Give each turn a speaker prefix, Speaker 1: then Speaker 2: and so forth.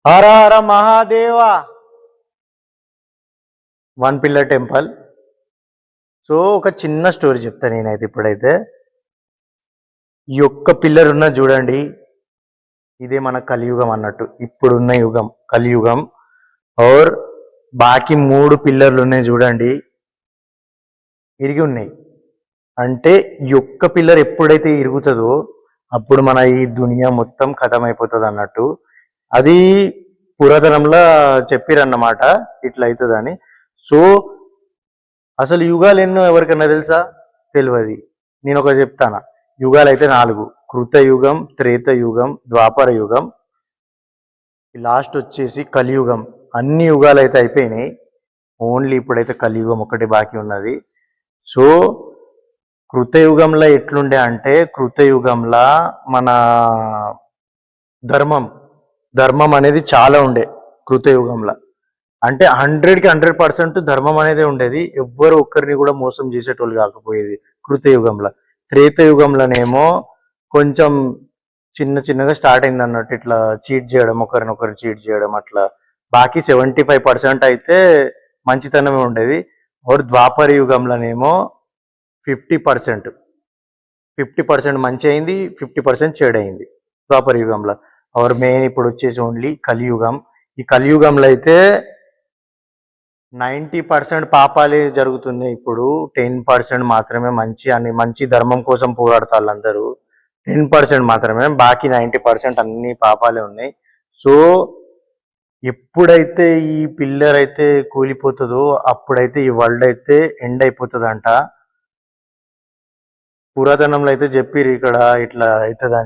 Speaker 1: హర Hara Mahadeva. One pillar temple. So ఒక చిన్న story చెప్తా నేనైతే ఇప్పుడైతే. ఈ ఒక్క పిల్లర్ ఉన్న చూడండి, ఇదే మన కలియుగం అన్నట్టు. ఇప్పుడున్న యుగం కలియుగం. और బాకీ 3 పిల్లర్లు ఉన్నాయి చూడండి, ఇరిగి ఉన్నాయి. అంటే ఈ ఒక్క పిల్లర్ ఎప్పుడైతే ఇరుగుతుందో అప్పుడు మన ఈ దునియా మొత్తం ఖతం అయిపోతుంది అన్నట్టు. అది పురాతనంలో చెప్పిరన్నమాట, ఇట్లా అవుతుందని. సో అసలు యుగాలు ఎన్నో ఎవరికన్నా తెలుసా? తెలియదు. నేను ఒక చెప్తాను. యుగాలు అయితే 4: కృతయుగం, త్రేతయుగం, ద్వాపర యుగం, లాస్ట్ వచ్చేసి కలియుగం. అన్ని యుగాలు అయితే అయిపోయినాయి, ఓన్లీ ఇప్పుడైతే కలియుగం ఒకటి బాకీ ఉన్నది. సో కృతయుగంలో ఎట్లుండే అంటే, కృతయుగంలో మన ధర్మం ధర్మం అనేది చాలా ఉండే కృతయుగంలో. అంటే 100కి 100% ధర్మం అనేది ఉండేది. ఎవ్వరు ఒక్కరిని కూడా మోసం చేసేటోళ్ళు కాకపోయేది కృతయుగంలో. త్రేతయుగంలోనేమో కొంచెం చిన్న చిన్నగా స్టార్ట్ అయింది అన్నట్టు, ఇట్లా చీట్ చేయడం, ఒకరినొకరు చీట్ చేయడం అట్లా. బాకీ 75% అయితే మంచితనమే ఉండేది. और ద్వాపర యుగంలోనేమో 50% 50% మంచి అయింది, 50% చెడు అయింది ద్వాపర యుగంలో. और మెయిన్ ఇప్పుడు వచ్చేసి ఓన్లీ కలియుగం. ఈ కలియుగంలో అయితే 90% పాపాలే జరుగుతున్నాయి. ఇప్పుడు 10% మాత్రమే మంచి అని, మంచి ధర్మం కోసం పోరాడతారు అందరూ. 10% మాత్రమే, బాకీ 90% అన్ని పాపాలే ఉన్నాయి. సో ఎప్పుడైతే ఈ పిల్లర్ అయితే కూలిపోతుందో అప్పుడైతే ఈ వరల్డ్ అయితే ఎండ్ అయిపోతుందంట. పురాతనంలో అయితే చెప్పిర్రు ఇక్కడ ఇట్లా అవుతుందని.